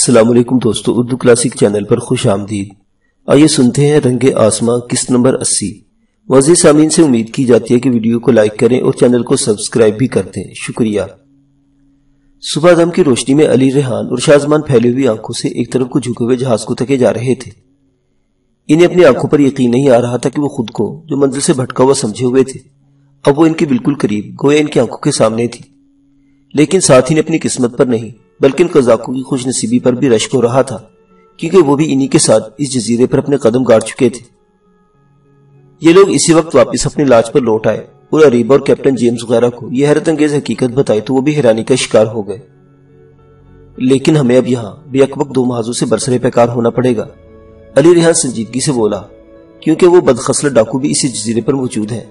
السلام علیکم دوستو، اردو کلاسک چینل پر خوش آمدید۔ آئیے سنتے ہیں رنگ آسماں قسط نمبر 80۔ واضح سامعین سے امید کی جاتی ہے کہ ویڈیو کو لائک کریں اور چینل کو سبسکرائب بھی کر دیں، شکریہ۔ صبح دم کی روشنی میں علی ریحان اور شازمان پھیلی ہوئی آنکھوں سے ایک طرف کو جھکے ہوئے جہاز کو تکے جا رہے تھے۔ انہیں اپنی آنکھوں پر یقین نہیں آ رہا تھا کہ وہ خود کو جو منزل سے بھٹکا ہوا سمجھے ہوئے تھے، اب وہ ان کے بالکل قریب گویا ان کی آنکھوں کے سامنے تھی۔ لیکن ساتھ ہی نے اپنی قسمت پر نہیں بلکہ ان قزاقوں کی خوش نصیبی پر بھی رشک ہو رہا تھا، کیونکہ وہ بھی انہی کے ساتھ اس جزیرے پر اپنے قدم گاڑ چکے تھے۔ یہ لوگ اسی وقت واپس اپنے لاج پر لوٹ آئے اور اریبا اور کیپٹن جیمز وغیرہ کو یہ حیرت انگیز حقیقت بتائی تو وہ بھی حیرانی کا شکار ہو گئے۔ لیکن ہمیں اب یہاں بے وقت دو محاذوں سے برسر پیکار ہونا پڑے گا، علی ریحان سنجیدگی سے بولا، کیونکہ وہ بدخصلت ڈاکو بھی اسی جزیرے پر موجود ہیں۔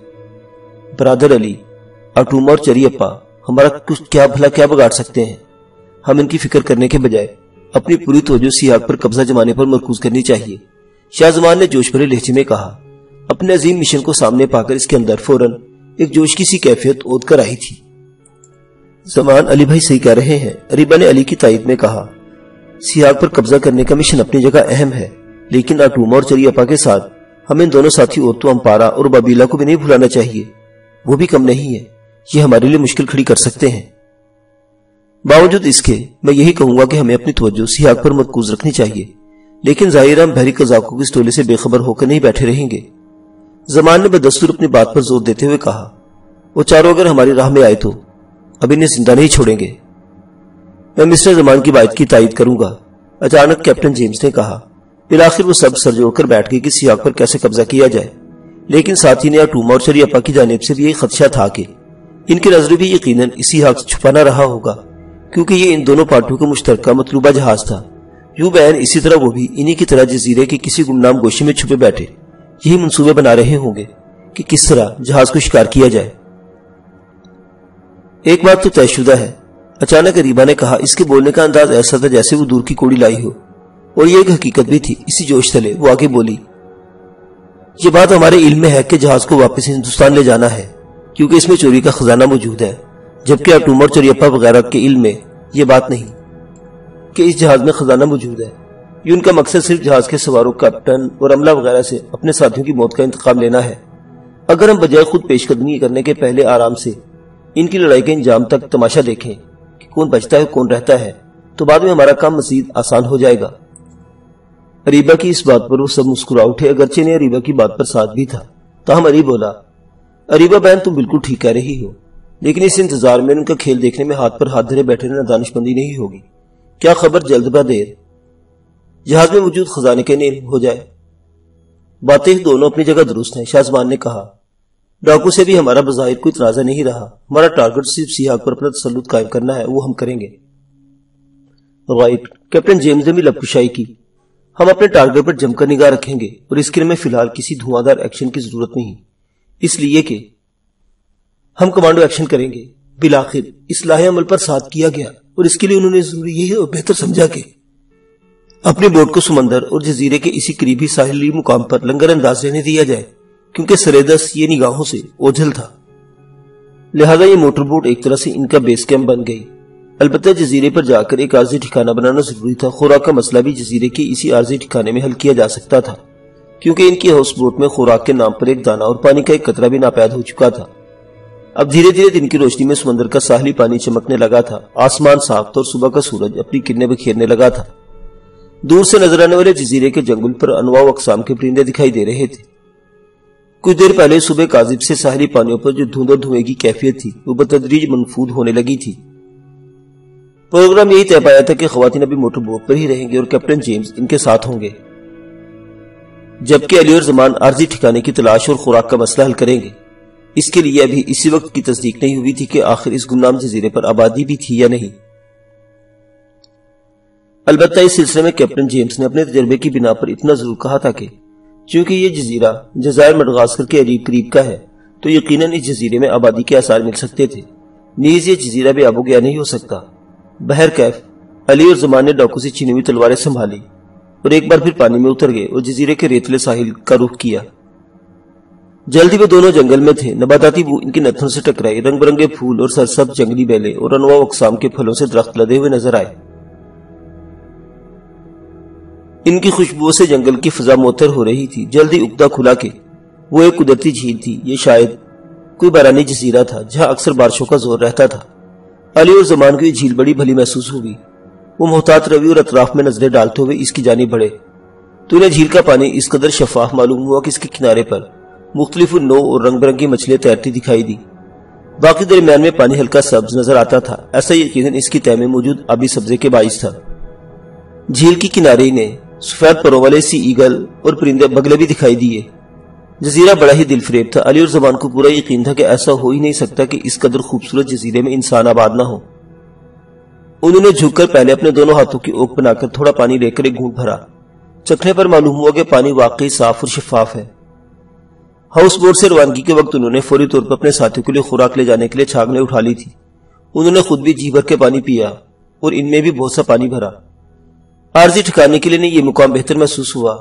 برادر علی، اٹوما اور چری اپا ہمارا کچھ کیا بگاڑ سکتے ہیں؟ ہم ان کی فکر کرنے کے بجائے اپنی پوری توجہ سیاق پر قبضہ جمانے پر مرکوز کرنی چاہیے، شازمان نے جوش بھرے لہجے میں کہا۔ اپنے عظیم مشن کو سامنے پا کر اس کے اندر فوراً ایک جوش کی سی کیفیت اود کر آئی تھی۔ زمان علی بھائی صحیح کہہ رہے ہیں، اریبا نے علی کی تائید میں کہا۔ سیاق پر قبضہ کرنے کا مشن اپنی جگہ اہم ہے، لیکن اٹوما اور چری اپا کے ساتھ ہمیں ان دونوں ساتھی عورتوں امپارا اور بابیلا کو بھی نہیں بھولانا چاہیے، وہ بھی کم نہیں ہے، یہ ہمارے لیے مشکل کھڑی کر سکتے ہیں۔ باوجود اس کے میں یہی کہوں گا کہ ہمیں اپنی توجہ سیاق پر مرکوز رکھنی چاہیے، لیکن ظاہر ہم بحری قزاقوں کی اس ٹولے سے بے خبر ہو کر نہیں بیٹھے رہیں گے۔ زمان نے بدستور اپنی بات پر زور دیتے ہوئے کہا، وہ چاروں اگر ہماری راہ میں آئے تو اب انہیں زندہ نہیں چھوڑیں گے۔ میں مسٹر زمان کی بات کی تائید کروں گا، اچانک کیپٹن جیمز نے کہا۔ بالآخر وہ سب سر جوڑ کر بیٹھ گئے کہ سیاق پر کیسے قبضہ کیا جائے، لیکن ساتھی نے اٹوما اور چری اپا کی جانب سے بھی یہی خدشہ تھا کہ ان کی نظر بھی یقیناً اسی حق سے چھپانا رہا ہوگا، کیونکہ یہ ان دونوں پارٹیوں کا مشترکہ مطلوبہ جہاز تھا۔ یوں بیان اسی طرح وہ بھی انہی کی طرح جزیرے کے کسی گمنام گوشے میں چھپے بیٹھے یہی منصوبے بنا رہے ہوں گے کہ کس طرح جہاز کو شکار کیا جائے۔ ایک بات تو طے شدہ ہے، اچانک اریبا نے کہا، اس کے بولنے کا انداز ایسا تھا جیسے وہ دور کی کوڑی لائی ہو، اور یہ ایک حقیقت بھی تھی۔ اسی جوش تلے وہ آگے بولی، یہ بات ہمارے علم میں ہے کہ جہاز کو واپس ہندوستان لے جانا ہے، کیونکہ اس میں چوری کا خزانہ موجود ہے، جبکہ اٹوما اور چری اپا وغیرہ کے علم میں یہ بات نہیں کہ اس جہاز میں خزانہ موجود ہے۔ یہ ان کا مقصد صرف جہاز کے سواروں، کیپٹن اور عملہ وغیرہ سے اپنے ساتھیوں کی موت کا انتقام لینا ہے۔ اگر ہم بجائے خود پیش قدمی کرنے کے پہلے آرام سے ان کی لڑائی کے انجام تک تماشا دیکھیں کہ کون بچتا ہے کون رہتا ہے، تو بعد میں ہمارا کام مزید آسان ہو جائے گا۔ اریبا کی اس بات پر وہ سب مسکرا اٹھے، اگرچہ انہیں اریبا کی بات پر ساتھ بھی تھا۔ تاہم علی بولا، اریبا بہن تم بالکل ٹھیک کہہ رہی ہو، لیکن اس انتظار میں ان کا کھیل دیکھنے میں ہاتھ پر ہاتھ دھرے بیٹھے رہنا دانش مندی نہیں ہوگی۔ کیا خبر جلد بہ دیر جہاز میں موجود خزانے کے علم ہو جائے۔ باتیں دونوں اپنی جگہ درست ہیں، شازمان نے کہا۔ ڈاکو سے بھی ہمارا بظاہر کوئی تنازع نہیں رہا، ہمارا ٹارگٹ صرف سیاق پر اپنا تسلط قائم کرنا ہے، وہ ہم کریں گے۔ رائٹ، کیپٹن جیمز نے بھی لب کشائی کی۔ ہم اپنے ٹارگٹ پر جم کر نگاہ رکھیں گے، اور اس کے لیے میں فی الحال کسی دھواں دار ایکشن کی ضرورت نہیں، اس لیے کہ ہم کمانڈو ایکشن کریں گے۔ بالآخر اصلاح عمل پر ساتھ کیا گیا، اور اس کے لیے انہوں نے ضروری یہی اور بہتر سمجھا کہ اپنے بوٹ کو سمندر اور جزیرے کے اسی قریبی ساحلی مقام پر لنگر انداز رہنے دیا جائے، کیونکہ سریدس یہ نگاہوں سے اوجھل تھا۔ لہذا یہ موٹر بوٹ ایک طرح سے ان کا بیس کیمپ بن گئی۔ البتہ جزیرے پر جا کر ایک عارضی ٹھکانہ بنانا ضروری تھا۔ خوراک کا مسئلہ بھی جزیرے کے اسی عارضی ٹھکانے میں حل کیا جا سکتا تھا، کیونکہ ان کی ہاؤس بوٹ میں خوراک کے نام پر ایک دانہ اور پانی کا ایک قطرہ بھی ناپید ہو چکا تھا۔ اب دھیرے دھیرے دن کی روشنی میں سمندر کا ساحلی پانی چمکنے لگا تھا، آسمان صاف تھا اور صبح کا سورج اپنی کرنیں بکھیرنے لگا تھا۔ دور سے نظر آنے والے جزیرے کے جنگل پر انواع و اقسام کے پرندے دکھائی دے رہے تھے۔ کچھ دیر پہلے صبح کاذب سے ساحلی پانیوں پر جو دھند اور دھوئیں کی کیفیت تھی وہ بتدریج منفود ہونے لگی تھی۔ پروگرام یہی طے پایا تھا کہ خواتین ابھی موٹر بوٹ پر ہی رہیں گے اور کیپٹن جیمز ان کے ساتھ ہوں گے، جبکہ علی اور زمان عارضی ٹھکانے کی تلاش اور خوراک کا مسئلہ حل کریں گے۔ اس کے لیے ابھی اسی وقت کی تصدیق نہیں ہوئی تھی کہ آخر اس گمنام جزیرے پر آبادی بھی تھی یا نہیں۔ البتہ اس سلسلے میں کیپٹن جیمز نے اپنے تجربے کی بنا پر اتنا ضرور کہا تھا کہ چونکہ یہ جزیرہ جزائر مڈغاسکر کے قریب کا ہے تو یقیناً اس جزیرے میں آبادی کے آثار مل سکتے تھے، نیز یہ جزیرہ بے آب و گیا نہیں ہو سکتا۔ بہرکیف علی اور زمان نے ڈاکو سے چھینی ہوئی تلواریں سنبھالی اور ایک بار پھر پانی میں اتر گئے اور جزیرے کے ریتلے ساحل کا رخ کیا۔ جلدی وہ دونوں جنگل میں تھے، نباتاتی بو ان کی نتھنوں سے ٹکرائی، رنگ برنگے پھول اور سرسبز جنگلی بیلیں اور انواع اقسام کے پھلوں سے درخت لدے ہوئے نظر آئے۔ ان کی خوشبو سے جنگل کی فضا معطر ہو رہی تھی۔ جلدی اگتا کھلا کے وہ ایک قدرتی جھیل تھی۔ یہ شاید کوئی بارانی جزیرہ تھا جہاں اکثر بارشوں کا زور رہتا تھا۔ علی اور زمان کو یہ جھیل بڑی بھلی محسوس ہوئی۔ وہ محتاط روی اور اطراف میں نظریں ڈالتے ہوئے اس کی جانب بڑھے تو انہیں جھیل کا پانی اس قدر شفاف معلوم ہوا کہ اس کے کنارے پر مختلف نوع اور رنگ برنگی مچھلیاں تیرتی دکھائی دی۔ باقی درمیان میں پانی ہلکا سبز نظر آتا تھا، ایسا یقیناً اس کی تہہ میں موجود آبی سبزے کے باعث تھا۔ جھیل کی کنارے نے سفید پروں والے سی ایگل اور پرندے بگلے بھی دکھائی دیے۔ جزیرہ بڑا ہی دل فریب تھا۔ علی اور زبان کو پورا یقین تھا کہ ایسا ہو ہی نہیں سکتا کہ اس قدر خوبصورت جزیرے میں انسان آباد نہ ہو۔ انہوں نے جھک کر پہلے اپنے دونوں ہاتھوں کی اوک بنا کر تھوڑا پانی لے کر ایک گھونٹ بھرا۔ چکھنے پر معلوم ہوا کہ پانی واقعی صاف اور شفاف ہے۔ ہاؤس بوٹ سے روانگی کے وقت انہوں نے فوری طور پر اپنے ساتھیوں کے لیے خوراک لے جانے کے لیے چھاگنے اٹھا لی تھی۔ انہوں نے خود بھی جی بھر کے پانی پیا اور ان میں بھی بہت سا پانی بھرا۔ عارضی ٹھکانے کے لیے یہ مقام بہتر محسوس ہوا۔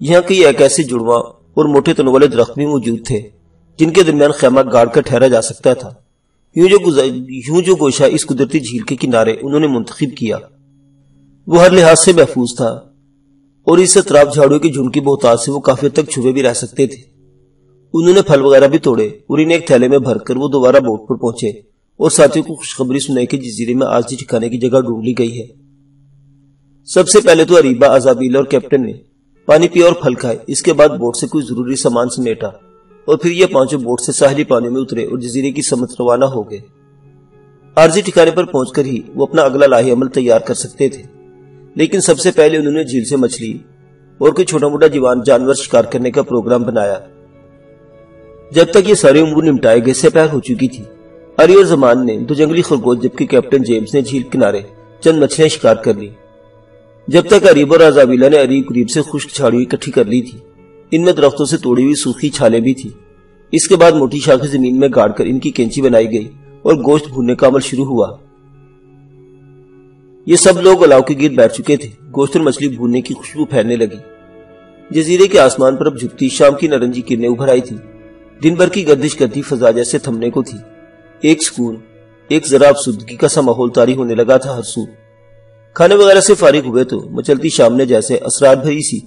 یہاں کئی ایک ایسے جڑواں اور موٹے تنوں والے درخت بھی موجود تھے جن کے درمیان خیمہ گاڑ کر ٹھہرا جا سکتا تھا۔ یوں جو گوشہ اس قدرتی جھیل کے کنارے انہوں نے منتخب کیا وہ ہر لحاظ سے محفوظ تھا اور اس اطراف جھاڑیوں کی جھنڈ کی بہتات سے وہ کافی حد تک چھپے بھی رہ سکتے تھے۔ انہوں نے پھل وغیرہ بھی توڑے اور انہیں ایک تھیلے میں بھر کر وہ دوبارہ بوٹ پر پہنچے اور ساتھیوں کو خوشخبری سنائی کہ جزیرے میں عارضی ٹھکانے کی جگہ ڈھونڈ لی گئی ہے۔ سب سے پہلے تو اریبہ، ازابیلا اور کیپٹن نے پانی پیا اور پھل کھائے۔ اس کے بعد بوٹ سے کوئی ضروری سامان سمیٹا اور پھر یہ پانچوں بوٹ سے ساحلی پانیوں میں اترے اور جزیرے کی سمت روانہ ہو گئے۔ عارضی ٹھکانے پر پہنچ کر ہی وہ اپنا اگلا لاہی عمل تیار کر سکتے تھے، لیکن سب سے پہلے انہوں نے جھیل سے مچھلی اور کوئی چھوٹا موٹا جانور شکار کرنے کا پروگرام بنایا۔ جب تک یہ سارے امور نمٹائے گئے سپہر ہو چکی تھی۔ علی اور زمان نے دو جنگلی خرگوش جبکہ کیپٹن جیمز نے جھیل کنارے چند مچھلیاں شکار کر لی۔ جب تک اریبہ اور ازابیلا نے قریب سے خشک جھاڑیوں اکٹھی کر لی تھی۔ ان میں درختوں سے توڑی ہوئی سوکھی چھالیں بھی تھی۔ اس کے بعد موٹی شاخیں زمین میں گاڑ کر ان کی کینچی بنائی گئی اور گوشت بھوننے کا عمل شروع ہوا۔ یہ سب لوگ الاؤ کے گرد بیٹھ چکے تھے۔ گوشت اور مچھلی بھوننے کی خوشبو پھیلنے لگی۔ جزیرے کے آسمان پر اب جھکتی شام کی نارنجی کرنیں ابھر آئی تھی۔ دن بھر کی گردش کرتی فضا جیسے تھمنے کو تھی۔ ایک سکون، ایک ذرا افسردگی کا سا ماحول طاری ہونے لگا تھا ہر سو۔ کھانے وغیرہ سے فارغ ہوئے تو مچلتی شام نے جیسے اسرار بھری سی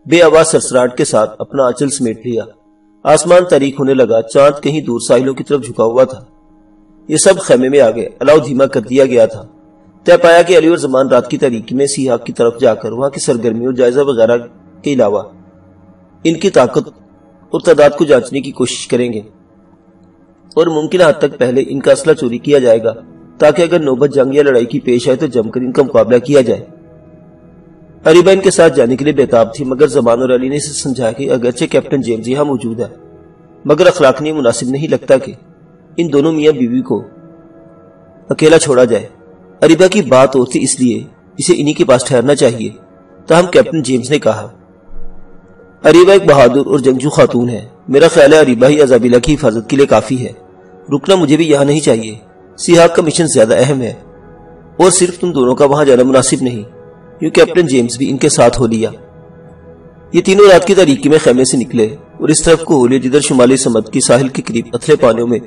بے آواز سرسراہٹ کے ساتھ اپنا آنچل سمیٹ لیا۔ آسمان تاریک ہونے لگا، چاند کہیں دور ساحلوں کی طرف جھکا ہوا تھا۔ یہ سب خیمے میں آگئے، الاؤ دھیما کر دیا گیا تھا۔ طے پایا کہ علی اور زمان رات کی تاریکی میں سیاح کی طرف جا کر وہاں کی سرگرمی اور جائزہ وغیرہ کے علاوہ ان کی طاقت اور تعداد کو جانچنے کی کوشش کریں گے اور ممکنہ حد تک پہلے ان کا اسلحہ چوری کیا جائے گا تاکہ اگر نوبت جنگ یا لڑائی کی پیش آئے تو جم کر ان کا مقابلہ کیا جائے۔ اریبہ ان کے ساتھ جانے کے لیے بےتاب تھی، مگر زمان اور علی نے اسے سمجھایا کہ اگرچہ کیپٹن جیمز یہاں موجود ہے مگر اخلاقی مناسب نہیں لگتا کہ ان دونوں میاں بیوی کو اکیلا چھوڑا جائے۔ اریبہ کی بات اور تھی، اس لیے اسے انہی کے پاس ٹھہرنا چاہیے۔ تاہم کیپٹن جیمز نے کہا، اریبہ ایک بہادر اور جنگجو خاتون ہے۔ میرا خیال ہے اریبہ ہی ازابیلا کی حفاظت کے لیے کافی ہے۔ رکنا مجھے بھی یہاں نہیں چاہیے۔ سیاق کا مشن زیادہ اہم ہے اور صرف تم دونوں کا وہاں جانا مناسب نہیں۔ یوں کیپٹن جیمز بھی ان کے ساتھ ہو لیا۔ یہ تینوں رات کی تاریکی میں خیمے سے نکلے اور اس طرف کو ہو لیے جدھر شمالی سمت کی ساحل کے قریب اتھلے پانیوں میں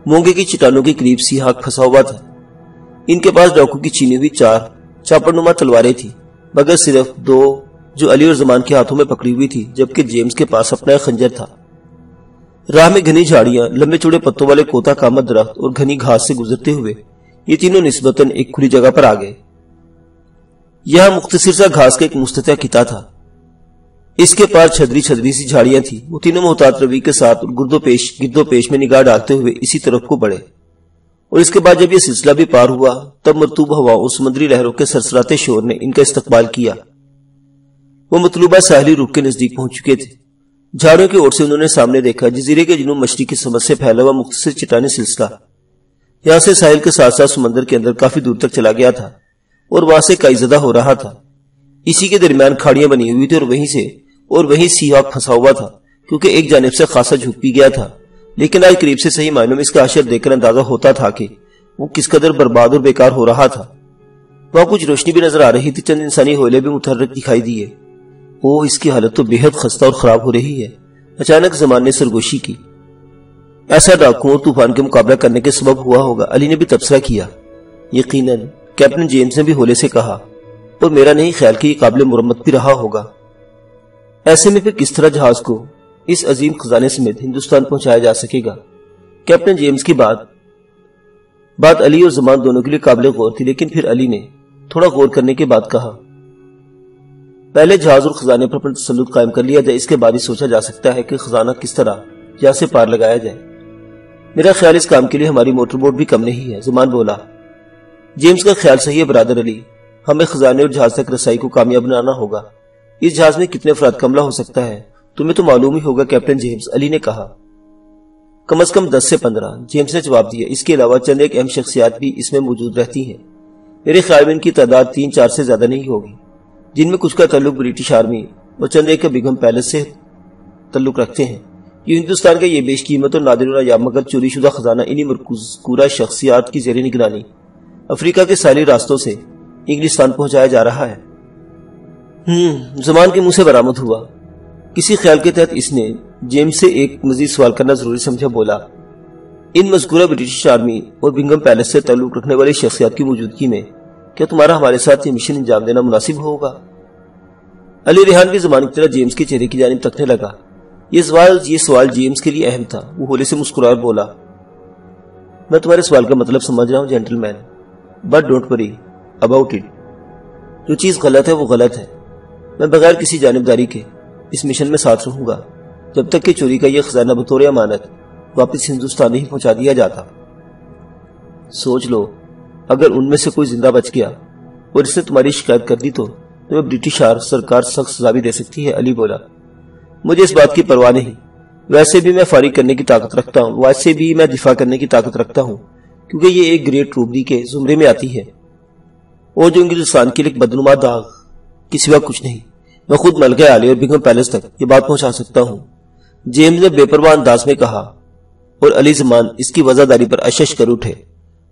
مونگے کی چٹانوں کے قریب سیاق پھنسا ہوا تھا۔ ان کے پاس ڈاکو کی چینی ہوئی 4 چاپڑ نما تلواریں تھی، مگر صرف 2 جو علی اور زمان کے ہاتھوں میں پکڑی ہوئی تھی، جبکہ جیمز کے پاس اپنا ایک خنجر تھا۔ راہ میں گھنی جھاڑیاں، لمبے چوڑے پتوں والے کوتا کامت درخت اور گھنی گھاس سے گزرتے ہوئے یہ تینوں نسبتاً ایک کھلی جگہ پر آگئے۔ یہاں مختصر سا گھاس کا ایک مستطیل خطہ تھا۔ اس کے پار چھدری سی جھاڑیاں تھی۔ وہ تینوں محتاط روی کے ساتھ اور گرد و پیش میں نگاہ ڈالتے ہوئے اسی طرف کو بڑھے، اور اس کے بعد جب یہ سلسلہ بھی پار ہوا تب مرطوب ہواؤں اور سمندری لہروں کے سرسراتے شور نے ان کا استقبال کیا۔ وہ مطلوبہ ساحلی رخ کے نزدیک پہنچ چکے تھے۔ جھاڑیوں کی اوٹ سے انہوں نے سامنے دیکھا جزیرے کے جنوب مشرقی سمت سے پھیلا ہوا مختصر چٹانی سلسلہ یہاں سے ساحل کے ساتھ ساتھ سمندر کے اندر کافی دور تک چلا گیا تھا اور وہاں سے کائی زدہ ہو رہا تھا۔ اسی کے درمیان کھاڑیاں بنی ہوئی تھی اور وہیں سیاق پھنسا ہوا تھا، کیونکہ ایک جانب سے خاصا جھک بھی گیا تھا، لیکن آج قریب سے صحیح معنوں میں اس کا اشر دیکھ کر اندازہ ہوتا تھا کہ وہ کس قدر برباد اور بیکار ہو رہا تھا۔ وہاں کچھ روشنی بھی نظر آ رہی تھی، چند انسانی ہوئلے بھی متحرک دکھائی دیے۔ اس کی حالت تو بے حد خستہ اور خراب ہو رہی ہے۔ اچانک زمان نے سرگوشی کی، ایسا ڈاکوؤں اور طوفان کے مقابلہ کرنے کے سبب ہوا ہوگا۔ علی نے بھی تبصرہ کیا، یقیناً۔ کیپٹن جیمز نے بھی ہولے سے کہا، اور میرا نہیں خیال کہ یہ قابل مرمت بھی رہا ہوگا۔ ایسے میں پھر کس طرح جہاز کو اس عظیم خزانے سمیت ہندوستان پہنچایا جا سکے گا؟ کیپٹن جیمز کی بات علی اور زمان دونوں کے لیے قابل غور تھی، لیکن پھر علی نے تھوڑا غور کرنے کے بعد کہا، پہلے جہاز اور خزانے پر اپنا تسلط قائم کر لیا جائے، اس کے بعد ہی سوچا جا سکتا ہے کہ خزانہ کس طرح یہاں سے پار لگایا جائے۔ میرا خیال اس کام کے لیے ہماری موٹر بوٹ بھی کم نہیں ہے، زمان بولا۔ جیمز کا خیال صحیح ہے برادر علی، ہمیں خزانے اور جہاز تک رسائی کو کامیاب بنانا ہوگا۔ اس جہاز میں کتنے افراد کا حملہ ہو سکتا ہے تمہیں تو معلوم ہی ہوگا کیپٹن جیمز، علی نے کہا۔ کم از کم 10 سے 15، جیمز نے جواب دیا۔ اس کے علاوہ چند ایک اہم شخصیات بھی اس میں موجود رہتی ہیں۔ میرے خیال میں ان کی تعداد 3-4 سے زیادہ نہیں ہوگی، جن میں کچھ کا تعلق برٹش آرمی اور چند ایک کا بیگم پیلس سے تعلق رکھتے ہیں۔ یہ ہندوستان کا یہ بیش قیمت اور نادر نایاب مگر چوری شدہ خزانہ انہی مذکورہ شخصیات کی زیر نگرانی افریقہ کے ساحلی راستوں سے انگلستان پہنچایا جا رہا ہے۔ زمان کے منہ سے برآمد ہوا۔ کسی خیال کے تحت اس نے جیمز سے ایک مزید سوال کرنا ضروری سمجھا، بولا، ان مذکورہ برٹش آرمی اور بنگم پیلس سے تعلق رکھنے والی شخصیات کی موجودگی میں کیا تمہارا ہمارے ساتھ یہ مشن انجام دینا مناسب ہوگا؟ علی ریحان بھی زمان کی طرح جیمز کے چہرے کی جانب تکنے لگا۔ یہ سوال جیمز کے لیے اہم تھا۔ وہ ہولے سے مسکرا کر بولا، میں تمہارے سوال کا مطلب سمجھ رہا ہوں gentleman, but don't worry about it. جو چیز غلط ہے وہ غلط ہے۔ میں بغیر کسی جانبداری کے اس مشن میں ساتھ رہوں گا جب تک کہ چوری کا یہ خزانہ بطور امانت واپس ہندوستان نہیں پہنچا دیا جاتا۔ سوچ لو، اگر ان میں سے کوئی زندہ بچ گیا اور اس نے تمہاری شکایت کر دی تو تمہیں برٹش سرکار سخت سزا بھی دے سکتی ہے، علی بولا۔ مجھے اس بات کی پرواہ نہیں، ویسے بھی میں فارغ کرنے کی طاقت رکھتا ہوں، ویسے بھی میں دفاع کرنے کی طاقت رکھتا ہوں، کیونکہ یہ ایک گریٹ روبری کے زمرے میں آتی ہے، اور جو انگلستان کے لیے ایک بدنما داغ کے سوا کچھ نہیں۔ میں خود ملکہ عالی اور بنگم پیلس تک یہ بات پہنچا سکتا ہوں، جیمز نے بے پرواہ انداز میں کہا، اور علی زمان اس کی وضاحت پر اشش کر اٹھے۔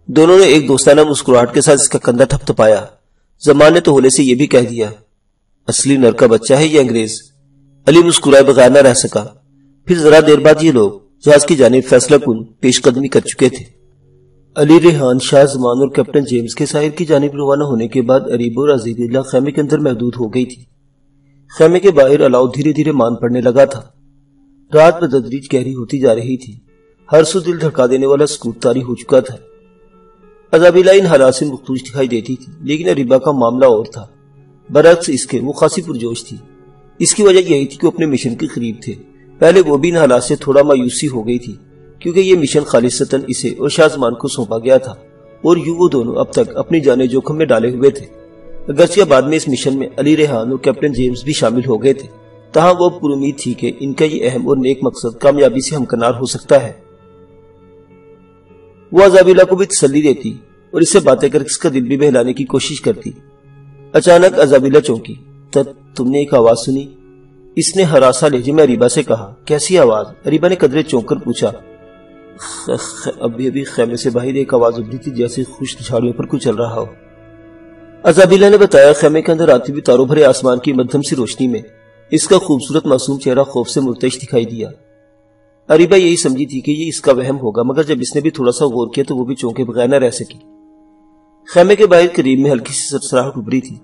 دونوں نے ایک دوستانہ مسکراہٹ کے ساتھ اس کا کندھا تھپ تھپایا۔ زمان نے تو ہولے سے یہ بھی کہہ دیا، اصلی نر کا بچہ ہے یہ انگریز۔ علی مسکرائے بغیر نہ رہ سکا۔ پھر ذرا دیر بعد یہ لوگ جہاز کی جانب فیصلہ کن پیش قدمی کر چکے تھے۔ علی ریحان، شاہ زمان اور کیپٹن جیمز کے ساحل کی جانب روانہ ہونے کے بعد اریب اور عزیز اللہ خیمے کے اندر محدود ہو گئی تھی۔ خیمے کے باہر الاؤ دھیرے دھیرے مان پڑنے لگا تھا۔ رات بتدریج گہری ہوتی جا رہی تھی۔ ہر سو دل دھڑکا دینے والا سکوت طاری ہو چکا تھا۔ عذابیلہ ان حالات سے مختوش دکھائی دیتی تھی، لیکن اریبا کا معاملہ اور تھا۔ برعکس اس کے وہ خاصی پرجوش تھی۔ اس کی وجہ یہی تھی کہ وہ اپنے مشن کے قریب تھے۔ پہلے وہ بھی ان حالات سے تھوڑا مایوسی ہو گئی تھی، کیونکہ یہ مشن خالصتاً اسے اور شاہ زمان کو سونپا گیا تھا، اور یوں وہ دونوں اب تک اپنی جانیں جوخم میں ڈالے ہوئے تھے۔ اگرچہ بعد میں اس مشن میں علی ریحان اور کیپٹن جیمز بھی شامل ہو گئے تھے، تاہم وہ پر امید تھی کہ ان کا یہ اہم اور نیک مقصد کامیابی سے ہمکنار ہو سکتا ہے۔ وہ عذابیلہ کو بھی تسلی دیتی اور اس سے باتیں کر اس کا دل بھی بہلانے کی کوشش کرتی۔ اچانک عذابیلہ چونکی۔ تم نے ایک آواز سنی؟ اس نے ہراساں لہجے میں اریبا سے کہا۔ کیسی آواز؟ اریبا نے قدرے چونک کر پوچھا۔ ابھی خیمے سے باہر ایک آواز ابھری تھی، جیسے خشک جھاڑیوں پر کوئی چل رہا ہو۔ عذابیلہ نے بتایا۔ خیمے کے اندر آتی بھی تاروں بھرے آسمان کی مدھم سی روشنی میں اس کا خوبصورت معصوم چہرہ خوف سے مرتعش دکھائی دیا۔ اریبا یہی سمجھی تھی کہ یہ اس کا وہم ہوگا، مگر جب اس نے بھی تھوڑا سا غور کیا تو وہ بھی چونکے بغیر نہ رہ سکی۔ خیمے کے باہر قریب میں ہلکی سی سرسراہٹ ابھری تھی،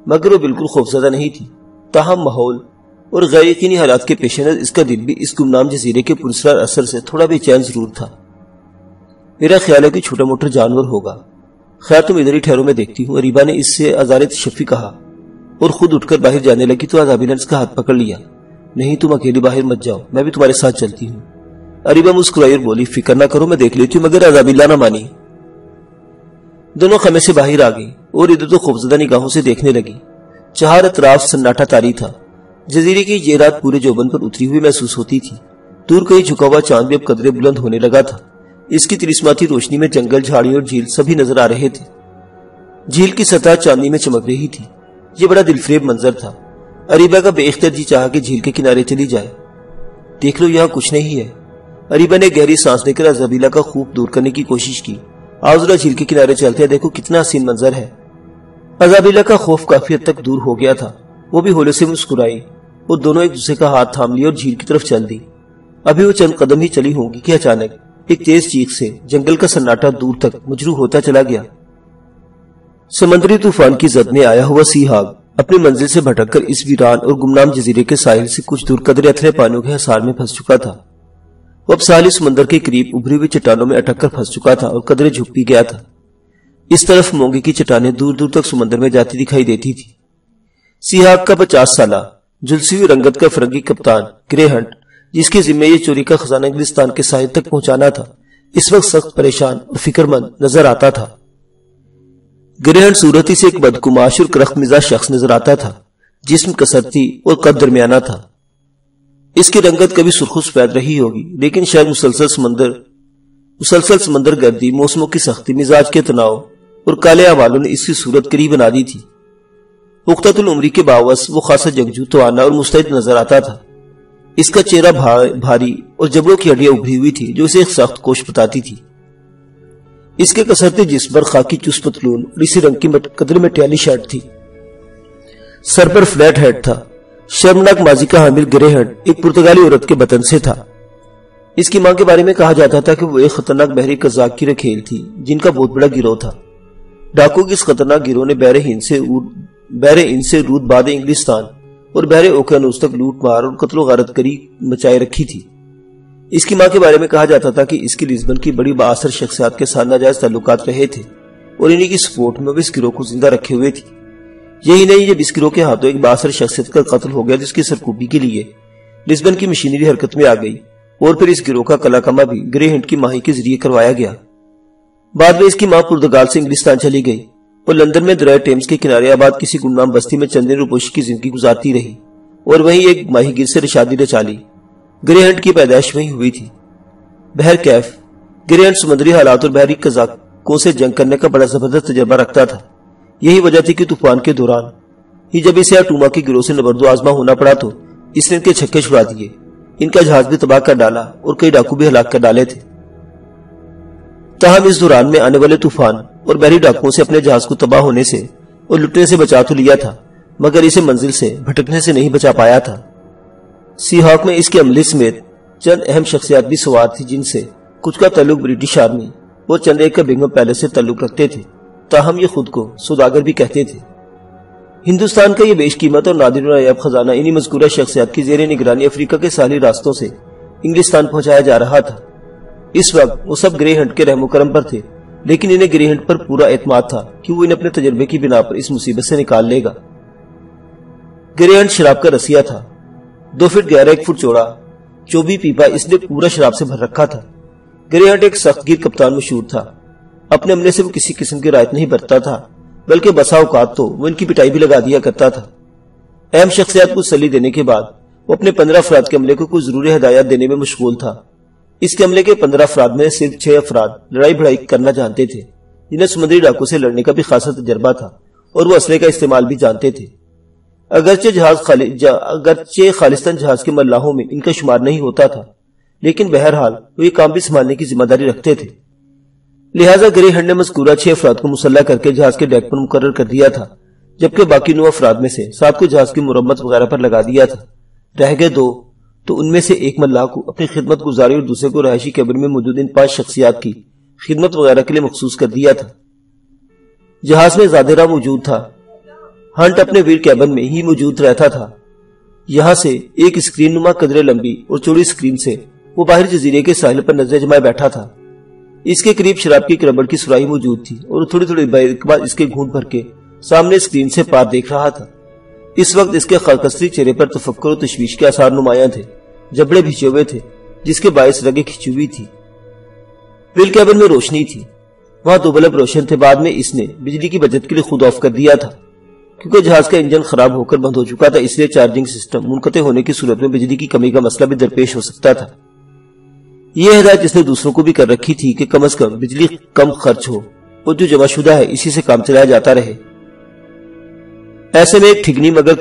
مگر وہ بالکل خوفزدہ نہیں تھی۔ تاہم ماحول اور غیر یقینی حالات کے پیش نظر اس کا دل بھی اس گمنام جزیرے کے پراسرار اثر سے تھوڑا بے چین ضرور تھا۔ میرا خیال ہے کہ چھوٹا موٹا جانور ہوگا۔ خیر تم ادھر ہی ٹھہرو، میں دیکھتی ہوں، اریبا نے اس سے آزار تشفی کہا، اور خود اٹھ کر باہر جانے لگی تو عذابیلہ نے اس کا ہاتھ پکڑ لیا۔ نہیں، تم اکیلی باہر مت جاؤ، میں بھی تمہارے ساتھ چلتی ہوں۔ اریبا مسکرائی اور بولی، فکر نہ کرو، میں دیکھ لیتی ہوں، مگر عذابیلہ نہ مانی۔ دونوں خیمے سے باہر آ گئی اور ادھر تو خوفزدہ نگاہوں سے دیکھنے لگی۔ چہار اطراف سناٹا طاری تھا۔ جزیرے کی یہ رات پورے جوبن پر اتری ہوئی محسوس ہوتی تھی۔ دور کہیں جھکا ہوا چاند بھی اب قدرے بلند ہونے لگا تھا۔ اس کی تلسماتی روشنی میں جنگل، جھاڑیاں اور جھیل سبھی نظر آ رہے تھے۔ جھیل کی سطح چاندنی میں چمک رہی تھی۔ یہ بڑا دلفریب منظر تھا۔ اریبا کا بے اختیار جی چاہا کہ جھیل کے کنارے چلی جائے۔ دیکھ لو، یہاں کچھ نہیں ہے۔ اریبا نے گہری سانس لے کر عذابیلہ کا خوف دور کرنے کی کوشش کی۔ آؤ ذرا جھیل کے کنارے چلتے ہیں، دیکھو کتنا حسین منظر ہے۔ عذابیلہ کا خوف کافی حد تک دور ہو گیا تھا۔ وہ بھی ہولے سے مسکرائی اور دونوں ایک دوسرے کا ہاتھ تھام لیا اور جھیل کی طرف چل دی۔ ابھی وہ چند قدم ہی چلی ہوں گی کہ اچانک ایک تیز چیخ سے جنگل کا سناٹا دور تک مجروح ہوتا چلا گیا۔ سمندری طوفان کی زد میں آیا ہوا سی ہاگ اپنی منزل سے بھٹک کر اس ویران اور گمنام جزیرے کے ساحل سے کچھ دور قدرے اتھرے پانیوں کے حصار میں پھنس چکا تھا۔ وہ اب ساحلی سمندر کے قریب ابھری ہوئی چٹانوں میں اٹک کر پھنس چکا تھا اور قدرے جھک بھی گیا تھا۔ اس طرف مونگے کی چٹانیں دور دور تک سمندر میں جاتی دکھائی دیتی تھی۔ سی ہاگ کا 50 سالہ جلسی ہوئی رنگت کا فرنگی کپتان گرے ہنٹ، جس کے ذمہ یہ چوری کا خزانہ انگلستان کے ساحل تک پہنچانا تھا، اس وقت سخت پریشان اور فکر مند نظر آتا تھا۔ گرے ہنٹ صورتی سے ایک بدگماش اور کرخت مزاج شخص نظر آتا تھا، جسم کثرتی اور قد درمیانہ تھا۔ اس کی رنگت کبھی سرخ سفید رہی ہوگی، لیکن شاید مسلسل سمندر گردی، موسموں کی سختی، مزاج کے تناؤ اور کالے احوالوں نے اس کی صورت کری بنا دی تھی۔ پختہ العمری کے باوس وہ خاصا جنگجو، توانا اور مستعد نظر آتا تھا۔ اس کا چہرہ بھاری اور جبڑوں کی ہڈیاں ابھری ہوئی تھی جو اسے ایک سخت کوش بتاتی تھی۔ اس کے کثرتے جسم پر خاکی چست پتلون اور اسی رنگ کی قدرے میں ٹیالی شرٹ تھی۔ سر پر فلیٹ ہیڈ تھا۔ شرمناک ماضی کا حامل گرے ہنٹ ایک پرتگالی عورت کے بطن سے تھا۔ اس کی ماں کے بارے میں کہا جاتا تھا کہ وہ ایک خطرناک بحری قزاق کی رکھیل تھی جن کا بہت بڑا گروہ تھا۔ ڈاکو کی اس خطرناک گروہ نے بحر ہند سے رود باد انگلستان اور بحر اوقیانوس تک لوٹ مار اور قتل و غارت گری مچائے رکھی تھی۔ اس کی ماں کے بارے میں کہا جاتا تھا کہ اس کی لزبن کی بڑی بااثر شخصیات کے ساتھ ناجائز تعلقات رہے تھے اور انہی کی سپورٹ میں وہ اس گروہ کو زندہ رکھے ہوئے تھی۔ یہی نہیں، جب اس گروہ کے ہاتھوں ایک بااثر شخصیت کا قتل ہو گیا جس کی سرکوبی کے لیے لزبن کی مشینری حرکت میں آ گئی اور پھر اس گروہ کا کلاکما بھی گرے ہنٹ کی ماہی کے ذریعے کروایا گیا۔ بعد میں اس کی ماں پرتگال سے انگلستان چلی گئی اور لندن میں دریائے ٹیمز کے کنارے آباد کسی گمنام بستی میں چند دن روپوشی کی زندگی گزارتی رہی اور وہیں ایک ماہی گیر سے شادی رچا لی۔ گرے ہنٹ کی پیدائش وہیں ہوئی تھی۔ بحر کیف، گرے ہنٹ سمندری حالات اور بحری قزاقوں سے جنگ کرنے کا بڑا زبردست تجربہ رکھتا تھا۔ یہی وجہ تھی کہ طوفان کے دوران ہی جب اسے اٹوما کے گروہ سے نبرد و آزما ہونا پڑا تو اس نے ان کے چھکے چھڑا دیے، ان کا جہاز بھی تباہ کر ڈالا اور کئی ڈاکو بھی ہلاک کر ڈالے تھے۔ تاہم اس دوران میں آنے والے طوفان اور بحری ڈاکوؤں سے اپنے جہاز کو تباہ ہونے سے اور لٹنے سے بچا تو لیا تھا، مگر اسے منزل سے بھٹکنے سے نہیں بچا پایا تھا۔ سی ہاک میں اس کے عملے سمیت چند اہم شخصیات بھی سوار تھی، جن سے کچھ کا تعلق برٹش آرمی اور چند ایک کا بنگم پیلس سے تعلق رکھتے تھے، تاہم یہ خود کو سوداگر بھی کہتے تھے۔ ہندوستان کا یہ بیش قیمت اور نادر و نایاب خزانہ انہی مذکورہ شخصیات کی زیر نگرانی افریقہ کے ساحلی راستوں سے انگلستان پہنچایا جا رہا تھا۔ اس وقت وہ سب گرے ہنٹ کے رحم و کرم پر تھے، لیکن انہیں گرے ہنٹ پر پورا اعتماد تھا کہ وہ انہیں اپنے تجربے کی بنا پر اس مصیبت سے نکال لے گا۔ گرے ہنٹ شراب کا رسیا تھا، 2 فٹ گہرا 1 فٹ چوڑا 24 پیپا اس نے پورا شراب سے بھر رکھا تھا۔ گرے ہنٹ ایک سخت گیر کپتان مشہور تھا۔ اپنے عملے سے وہ کسی قسم کی رعایت نہیں برتتا تھا، بلکہ بسا اوقات تو وہ ان کی پٹائی بھی لگا دیا کرتا تھا۔ اہم شخصیات کو تسلی دینے کے بعد وہ اپنے 15 افراد کے عملے کو کچھ ضروری ہدایات دینے میں مشغول تھا۔ اس کے عملے کے 15 افراد میں صرف 6 افراد لڑائی بھڑائی کرنا جانتے تھے، جنہیں سمندری ڈاکو سے لڑنے کا بھی خاصا تجربہ تھا اور وہ اسلحے کا استعمال بھی جانتے تھے۔ اگرچہ خالصتاً جہاز کے ملاحوں میں ان کا شمار نہیں ہوتا تھا، لیکن بہرحال وہ یہ کام بھی سنبھالنے کی ذمہ داری رکھتے تھے۔ لہٰذا گرے ہنٹ نے مذکورہ 6 افراد کو مسلح کر کے جہاز کے ڈیک پر مقرر کر دیا تھا، جبکہ باقی 9 افراد میں سے 7 کو جہاز کی مرمت وغیرہ پر لگا دیا تھا۔ رہ گئے 2، تو ان میں سے ایک ملاح کو اپنی خدمت گزاری اور دوسرے کو رہائشی کیبن میں موجود ان 5 شخصیات کی خدمت وغیرہ کے لیے مخصوص کر دیا تھا۔ جہاز میں زیادہ راہ موجود تھا۔ ہنٹ اپنے ویر کیبن میں ہی موجود رہتا تھا۔ یہاں سے ایک اسکرین نما قدرے لمبی اور چوڑی اسکرین سے وہ باہر جزیرے کے ساحل پر نظر جمائے بیٹھا تھا۔ اس کے قریب شراب کی ربڑ کی سراہی موجود تھی اور تھوڑی تھوڑی دیر کے بعد اس کے گھونٹ بھر کے سامنے اسکرین سے پار دیکھ رہا تھا۔ اس وقت اس کے خاکستری چہرے پر تفکر و تشویش کے آثار نمایاں تھے، جبڑے بھیچے ہوئے تھے جس کے باعث رگیں کھچی ہوئی تھی۔ ویل کیبن میں روشنی تھی، وہاں 2 بلب روشن تھے۔ بعد میں اس نے بجلی کی بچت کے لیے خود آف کر دیا تھا، کیونکہ جہاز کا انجن خراب ہو کر بند ہو چکا تھا، اس لیے چارجنگ سسٹم منقطع ہونے کی صورت میں بجلی کی کمی کا مسئلہ بھی درپیش ہو سکتا تھا۔ یہ ہدایت اس نے دوسروں کو بھی کر رکھی تھی کہ کم از کم بجلی کم خرچ ہو اور جو جمع شدہ ہے اسی سے کام چلایا جاتا رہے۔ ایسے میں ایک ٹھگنی مگر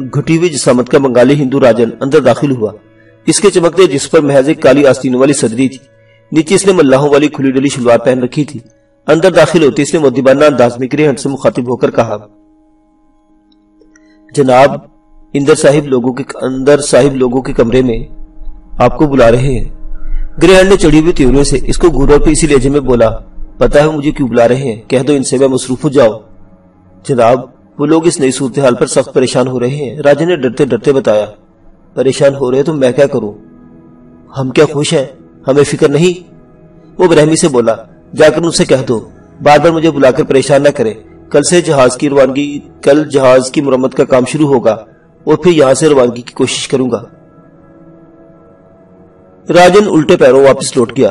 گھٹی ہوئی جسامت کا بنگالی ہندو راجن اندر داخل ہوا۔ اس کے چمکتے جس پر محض ایک کالی آستینوں والی صدری تھی، نیچے اس نے ملاحوں والی کھلی ڈلی شلوار پہن رکھی تھی۔ اندر داخل ہوتے اس نے مؤدبانہ انداز میں گرے ہنٹ سے مخاطب ہو کر کہا، جناب، اندر صاحب لوگوں کے کمرے میں آپ کو بلا رہے ہیں۔ گرے ہنٹ نے چڑھی ہوئی تیوریوں سے اس کو گھورا اور اسی لہجے میں بولا، پتہ ہے مجھے کیوں بلا رہے ہیں؟ کہہ دو ان سے، میں مصروف ہو جاؤ۔ جناب وہ لوگ اس نئی صورتحال پر سخت پریشان ہو رہے ہیں، راجن نے ڈرتے ڈرتے بتایا۔ پریشان ہو رہے تو میں کیا کروں؟ ہم کیا خوش ہیں؟ ہمیں فکر نہیں؟ وہ برہمی سے بولا۔ جا کر ان سے کہہ دو بار بار مجھے بلا کر پریشان نہ کرے، کل سے جہاز کی روانگی، کل جہاز کی مرمت کا کام شروع ہوگا اور پھر یہاں سے روانگی کی کوشش کروں گا۔ راجن الٹے پیروں واپس لوٹ گیا۔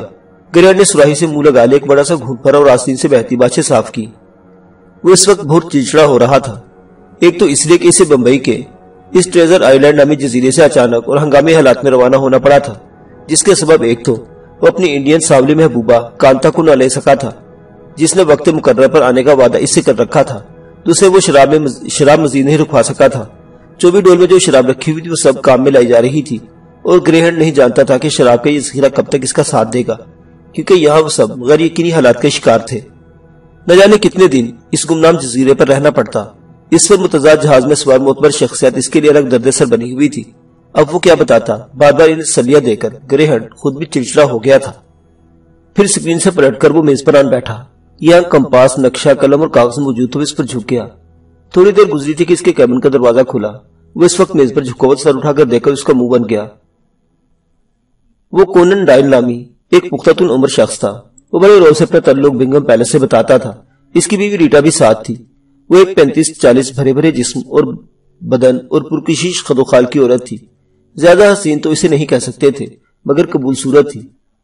گریہن نے سراہی سے منہ لگا لے ایک بڑا سا گھونٹ بھرا اور آستین سے بہتی باتیں صاف کی۔ وہ اس وقت بہت چڑچڑا ہو رہا تھا، ایک تو اس لیے کہ اسے بمبئی کے اس ٹریزر آئی لینڈ نامی جزیرے سے اچانک اور ہنگامی حالات میں روانہ ہونا پڑا تھا، جس کے سبب ایک تو وہ اپنی انڈین سانولی محبوبہ کانتا کو نہ لے سکا تھا جس نے وقت مقررہ پر آنے کا وعدہ اس سے کر رکھا تھا، دوسرے وہ شراب مزید نہیں رکھوا سکا تھا۔ 24 ڈول میں جو شراب رکھی ہوئی تھی وہ سب کام میں لائی جا رہی تھی اور گریہن نہیں جانتا تھا کہ شراب کا یہ ذخیرہ کب تک اس کا ساتھ دے گا، کیونکہ یہاں وہ سب غیر یقینی حالات کے شکار تھے۔ نہ جانے کتنے دن اس گمنام جزیرے پر رہنا پڑتا۔ اس پر متضاد جہاز میں سوار معتبر شخصیت اس کے لیے الگ درد سر بنی ہوئی تھی۔ اب وہ کیا بتاتا؟ بار بار انہیں سلیہ دے کر گریہن خود بھی چڑچڑا ہو گیا تھا۔ پھر سکرین سے پلٹ کر وہ میز پر آن بیٹھا۔ یہاں کمپاس، نقشہ، قلم اور کاغذ موجود تو اس پر جھک گیا۔ تھوڑی دیر گزری تھی کہ اس کے کیبن کا دروازہ کھلا۔ وہ اس وقت میز پر جھکا ہوا سر اٹھا کر دیکھ کر اس کا منہ بن گیا۔ وہ کونن ڈائل نامی ایک پختہ تن عمر شخص تھا۔ وہ بڑے روز سے اپنا تعلق بنگم پیلس سے بتاتا تھا۔ اس کی بیوی ریٹا بھی ساتھ تھی۔ وہ ایک 35-40 بھرے بھرے جسم اور بدن اور پرکشش خد و خال کی عورت تھی۔ زیادہ حسین تو اسے نہیں کہہ سکتے تھے، مگر قبول صورت تھی۔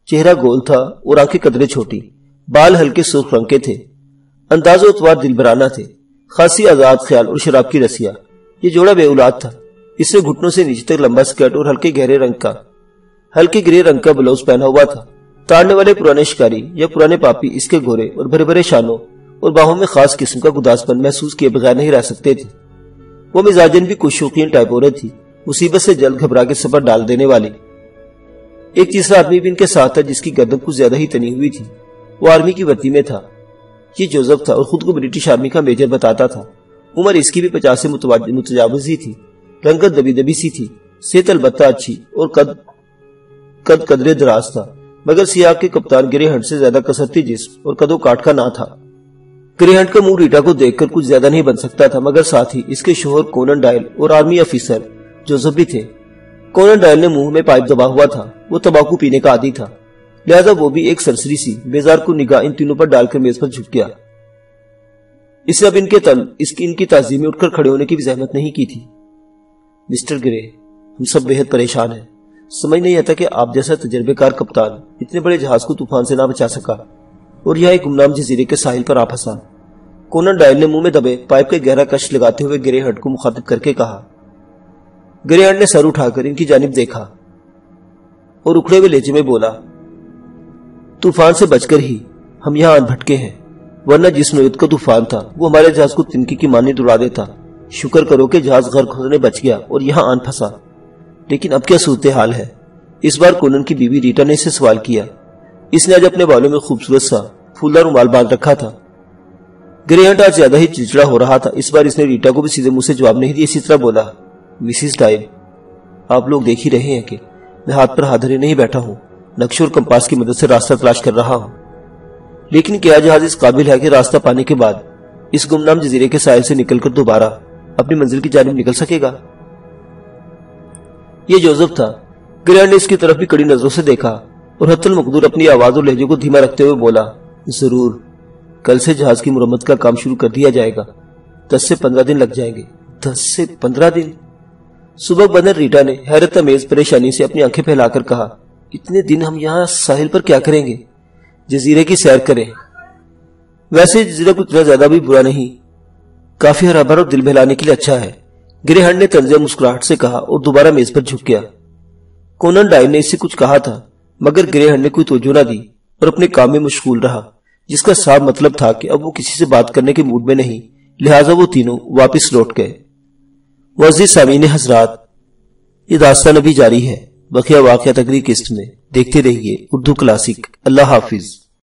چہرہ گول تھا اور آنکھیں قدرے چھوٹی، بال ہلکے سرخ رنگ کے تھے، انداز و اتوار دلبرانہ تھے، خاصی آزاد خیال اور شراب کی رسیا۔ یہ جوڑا بے اولاد تھا۔ اس نے گھٹنوں سے نیچے تک لمبا سکرٹ اور ہلکے گرے رنگ کا بلاؤز پہنا ہوا تھا۔ تاڑنے والے پرانے شکاری یا پرانے پاپی اس کے گورے اور بھرے بھرے شانوں اور باہوں میں خاص قسم کا گداس پن محسوس کیے بغیر نہیں رہ سکتے تھے۔ وہ مزاجن بھی کچھ شوقین ٹائپ عورت تھی، مصیبت سے جلد گھبرا کے سفر ڈال دینے والی۔ ایک تیسرا آدمی بھی ان کے ساتھ تھا جس کی گردن کچھ زیادہ ہی تنی ہوئی تھی۔ وہ آرمی کی وردی میں تھا۔ یہ جوزف تھا اور خود کو برٹش آرمی کا میجر بتاتا تھا۔ عمر اس کی بھی 50 سے متجاوز ہی تھی۔ رنگت دبی دبی سی تھی، صحت البتہ اچھی اور قد قدرے دراز تھا، مگر سیاہ کے کپتان گریہنٹ سے زیادہ کسرتی جسم اور قد و کاٹ کا نہ تھا۔ گریہنٹ کا منہ ریٹا کو دیکھ کر کچھ زیادہ نہیں بن سکتا تھا، مگر ساتھ ہی اس کے شوہر کونن ڈائل اور آرمی افیسر جوزف بھی تھے۔ کونن ڈائل نے منہ میں پائپ دبا ہوا تھا، وہ تمباکو پینے کا عادی تھا، لہذا وہ بھی ایک سرسری سی بیزار کو نگاہ ان تینوں پر ڈال کر میز پر جھک گیا۔ اس نے اب ان کی تعظیم میں اٹھ کر کھڑے ہونے کی بھی زحمت نہیں کی تھی۔ مسٹر گرے، ہم سب بہت پریشان ہیں۔ سمجھ نہیں آتا کہ آپ جیسا تجربے کار کپتان اتنے بڑے جہاز کو طوفان سے نہ بچا سکا اور یہاں ایک گمنام جزیرے کے ساحل پر آ پھنسا۔ کونن ڈائل نے منہ میں دبے پائپ کا گہرا کش لگاتے ہوئے گرے ہنٹ کو مخاطب کر کے کہا۔ گرے ہنٹ نے سر اٹھا کر ان کی جانب دیکھا اور اکھڑے ہوئے لہجے میں بولا، طوفان سے بچ کر ہی ہم یہاں آن بھٹکے ہیں، ورنہ جس نوعیت کا طوفان تھا وہ ہمارے جہاز کو تنکی کی مانند اڑا دیتا۔ شکر کرو کہ جہاز غرق ہونے بچ گیا اور یہاں آن پھنسا۔ لیکن اب کیا صورتحال ہے؟ اس بار کونن کی بیوی ریٹا نے اسے سوال کیا۔ اس نے آج اپنے بالوں میں خوبصورت سا پھولدار رومال باندھ رکھا تھا۔ گرے ہنٹ آج زیادہ ہی چڑچڑا ہو رہا تھا۔ اس بار اس نے ریٹا کو بھی سیدھے منہ سے جواب نہیں دیا، اسی طرح بولا، مسز ڈائل، آپ لوگ دیکھ ہی رہے ہیں کہ میں ہاتھ پر ہاتھ دھرے نہیں بیٹھا ہوں، نقشے اور کمپاس کی مدد سے راستہ تلاش کر رہا ہوں۔ لیکن کیا جہاز اس قابل ہے کہ راستہ پانے کے بعد اس گمنام جزیرے کے ساحل سے نکل کر دوبارہ اپنی منزل کی جانب نکل سکے گا؟ یہ جوزف تھا۔ گرے ہنٹ نے اس کی طرف بھی کڑی نظروں سے دیکھا اور حتی المقدور اپنی آواز اور لہجے کو دھیما رکھتے ہوئے بولا، ضرور، کل سے جہاز کی مرمت کا کام شروع کر دیا جائے گا۔ 10 سے 15 دن لگ جائیں گے۔ 10 سے 15 دن؟ صبح بدن ریٹا نے حیرت امیز پریشانی سے اپنی آنکھیں پھیلا کر کہا، اتنے دن ہم یہاں ساحل پر کیا کریں گے؟ جزیرے کی سیر کریں۔ ویسے جزیرہ کچھ زیادہ بھی برا نہیں، کافی ہرا بھرا اور دل بہلانے کے لیے اچھا ہے، گرے ہنٹ نے طنزیہ مسکراہٹ سے کہا اور دوبارہ میز پر جھک گیا۔ کونن ڈائل نے اس سے کچھ کہا تھا، مگر گرے ہنٹ نے کوئی توجہ نہ دی اور اپنے کام میں مشغول رہا، جس کا صاف مطلب تھا کہ اب وہ کسی سے بات کرنے کے موڈ میں نہیں، لہٰذا وہ تینوں واپس لوٹ گئے۔ معزز سامعین حضرات، یہ داستان ابھی جاری ہے، بقیہ واقعات اگلی قسط میں دیکھتے رہیے اردو کلاسک۔ اللہ حافظ۔